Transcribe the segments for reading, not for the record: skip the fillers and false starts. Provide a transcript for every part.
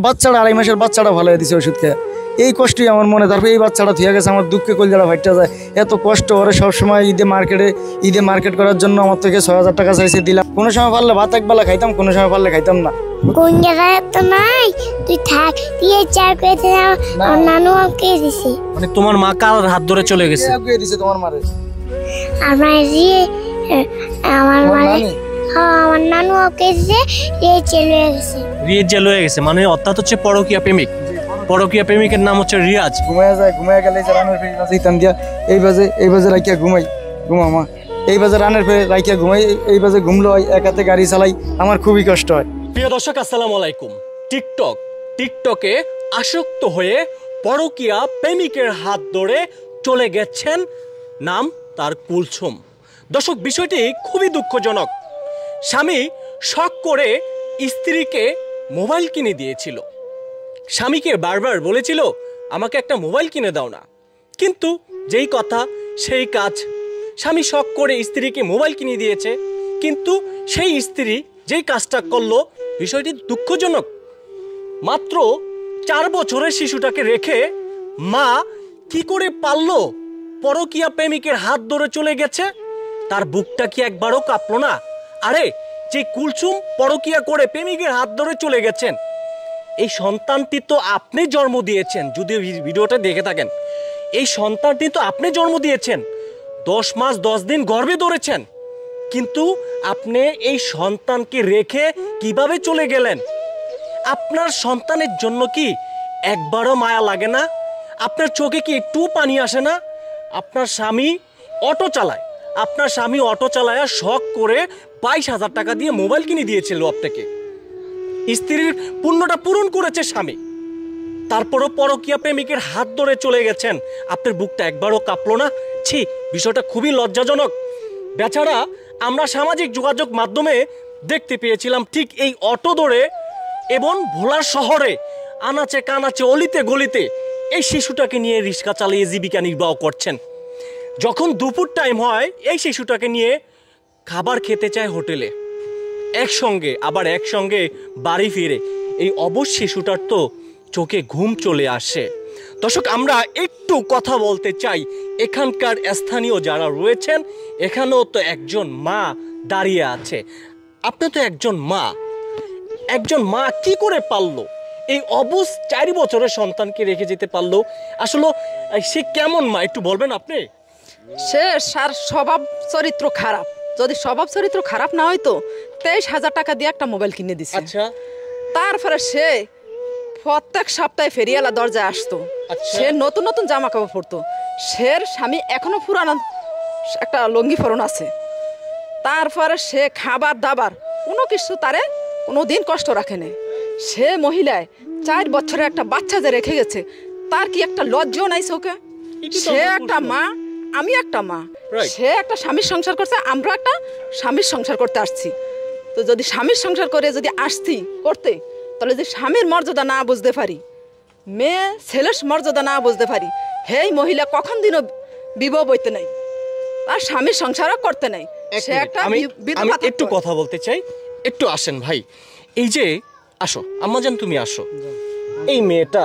বাচ্চাটা 2.5 মাসের বাচ্চাটা ভালো হয়ে দিছে ওষুধ খেয়ে। এই কষ্টই আমার মনে, তারপরে এই বাচ্চাটা থিয়ে গেছে, আমার দুঃখে কলজাটা ফাইটা যায়। এত কষ্ট ওরে সবসময় ঈদে মার্কেট করার জন্য আমার থেকে 6,000 টাকা চাইছে, দিলাম। কোনো সময় পারলে ভাত একবেলা খাইতাম, কোনো সময় পারলে খাইতাম না। তুই থাক, দিয়ে চার পেতে নানু আমাকে দিছে। মানে তোমার মা কার হাত ধরে চলে গেছে? দিছে তোমার মারে? আমার আমার নানু আমাকে দিছে, রিয়েজ চলে গেছে। মানে অর্থাৎ হচ্ছে পরকীয়া প্রেমিক। পরকীয়া প্রেমিকের নাম হচ্ছে রিয়াজ। ঘুমায় গেলে রানের ফেরি বাজাইতাম দিয়া, এই বাজে রাখিয়া ঘুমামা, এই বাজে রানের ফেরি রাখিয়া ঘুমাই, এই বাজে ঘুমলো হয়, এক হাতে গাড়ি চালাই, আমার খুবই কষ্ট হয়। প্রিয় দর্শক, আসসালামু আলাইকুম। টিকটকে আসক্ত হয়ে পরকীয়া প্রেমিকের হাত ধরে চলে গেছেন, নাম তার কুলসুম। দর্শক, বিষয়টি খুবই দুঃখজনক। স্বামী শখ করে স্ত্রীকে মোবাইল কিনে দিয়েছিল। স্বামীকে বারবার বলেছিল আমাকে একটা মোবাইল কিনে দাও না, কিন্তু যেই কথা সেই কাজ। স্বামী শখ করে স্ত্রীকে মোবাইল কিনে দিয়েছে, কিন্তু সেই স্ত্রী যেই কাজটা করলো, বিষয়টি দুঃখজনক। মাত্র 4 বছরের শিশুটাকে রেখে মা কি করে পারলো পরকীয়া প্রেমিকের হাত ধরে চলে গেছে? তার বুকটা কি একবারও কাঁপলো না? আরে, যে কুলসুম পরকীয়া করে প্রেমিকের হাত ধরে চলে গেছেন, এই সন্তানটি তো আপনি জন্ম দিয়েছেন। যদি ভিডিওটা দেখে থাকেন, এই সন্তানটি তো আপনি জন্ম দিয়েছেন, 10 মাস 10 দিন গর্ভে ধরেছেন, কিন্তু আপনি এই সন্তানকে রেখে কিভাবে চলে গেলেন? আপনার সন্তানের জন্য কি একবারও মায়া লাগে না? আপনার চোখে কি একটু পানি আসে না? আপনার স্বামী অটো চালায় শখ করে 22,000 টাকা দিয়ে মোবাইল কিনে দিয়েছিল আপনাকে। স্ত্রীর পুণ্যটা পূরণ করেছে স্বামী, তারপরও পরকীয়া প্রেমিকের হাত ধরে চলে গেছেন। আপনার বুকটা একবারও কাঁপলো না? ছি, বিষয়টা খুবই লজ্জাজনক। বেচারা, আমরা সামাজিক যোগাযোগ মাধ্যমে দেখতে পেয়েছিলাম ঠিক এই অটো ধরে এবং ভোলার শহরে আনাচে কানাচে অলিতে গলিতে এই শিশুটাকে নিয়ে রিক্সা চালিয়ে জীবিকা নির্বাহ করছেন। যখন দুপুর টাইম হয়, এই শিশুটাকে নিয়ে খাবার খেতে চায় হোটেলে, একসঙ্গে বাড়ি ফিরে এই অবশ শিশুটার তো চোখে ঘুম চলে আসে। দর্শক, আমরা একটু কথা বলতে চাই এখানকার স্থানীয় যারা রয়েছেন। এখানেও তো একজন মা দাঁড়িয়ে আছে। আপনি তো একজন মা কি করে পারলো এই অবশ 4 বছরের সন্তানকে রেখে যেতে পারলো? আসলে সে কেমন মা, একটু বলবেন আপনি? সে স্বভাব চরিত্র খারাপ। যদি স্বভাব চরিত্র খারাপ না হয়তো 23,000 টাকা দিয়ে একটা মোবাইল কিনে দিছে। আচ্ছা। তারপরে সে প্রত্যেক সপ্তাহে ফেরিয়ালা দরজায় আসতো। সে নতুন নতুন জামা কাপড় পরতো। সে স্বামী এখনো পুরানো একটা লঙ্গি পরন আছে। তারপরে সে খাবার দাবার কোনো কিছু তারে কোনোদিন কষ্ট রাখে না। সে মহিলায় 4 বছরের একটা বাচ্চা যে রেখে গেছে, তার কি একটা লজ্জাও নাই চোখে? সে একটা মা, আমি একটা মা। সে একটা স্বামীর সংসার করছে, আমরা একটা স্বামীর সংসার করতে আসছি। তো যদি স্বামীর সংসার করে যদি আসছি করতে, তাহলে যদি স্বামীর মর্যাদা না বুঝতে পারি, মেয়ে ছেলের মর্যাদা না বুঝতে পারি, হেই মহিলা কখন দিনও বিবাহ বইতে নাই, আর স্বামীর সংসারও করতে নাই। সে একটা একটু কথা বলতে চাই, একটু আসেন ভাই। এই যে আসো আম্মাজান, তুমি আসো। এই মেয়েটা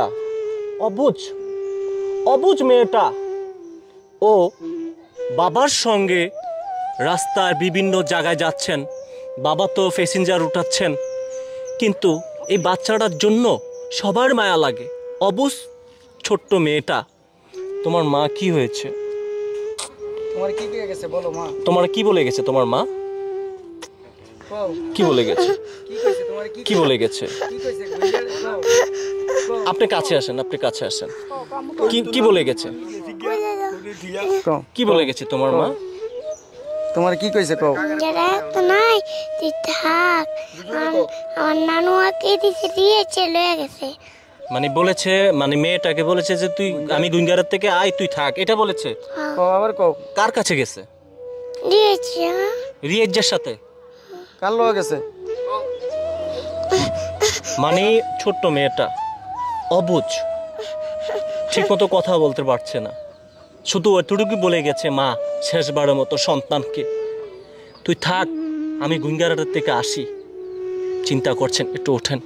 অবুঝ মেয়েটা, ও বাবার সঙ্গে রাস্তার বিভিন্ন জায়গায় যাচ্ছেন, বাবা তো প্যাসেঞ্জার উঠাচ্ছেন, কিন্তু এই বাচ্চাটার জন্য সবার মায়া লাগে। অবুঝ ছোট্ট মেয়েটা, তোমার মা কি হয়েছে? তোমার কি হয়ে গেছে বলো মা? তোমার কি বলে গেছে তোমার মা? কি বলে গেছে? কি বলে গেছে? আপনি কাছে আসেন। কি বলে গেছে? কি বলে গেছে তোমার মা? তোমার কি কইছে কও? নাই, তুই থাক, আমার নানু আমাকে দিছে, দিয়ে চলে গেছে। মানে বলেছে, মানে মেয়েটাকে বলেছে যে তুই, আমি গুইঙ্গারের থেকে আয়, তুই থাক, এটা বলেছে? কও আবার কও। কার কাছে গেছে? রিয়েজের সাথে। কার লগে গেছে? মানে ছোট্ট মেয়েটা অবুঝ, ঠিক মতো কথা বলতে পারছে না, শুধু এতটুকু বলে গেছে মা শেষবারের মতো সন্তানকে, তুই থাক, আমি গুইঙ্গারের থেকে আসি। চিন্তা করছেন, একটু ওঠেন।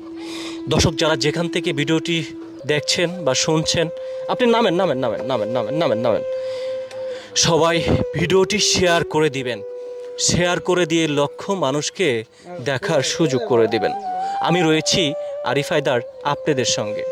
দর্শক যারা যেখান থেকে ভিডিওটি দেখছেন বা শুনছেন, আপনি নামেন নামেন নামেন নামেন নামেন নামেন নামেন, সবাই ভিডিওটি শেয়ার করে দিবেন, শেয়ার করে দিয়ে লক্ষ মানুষকে দেখার সুযোগ করে দিবেন। আমি রয়েছি আরিফ হায়দার আপনাদের সঙ্গে।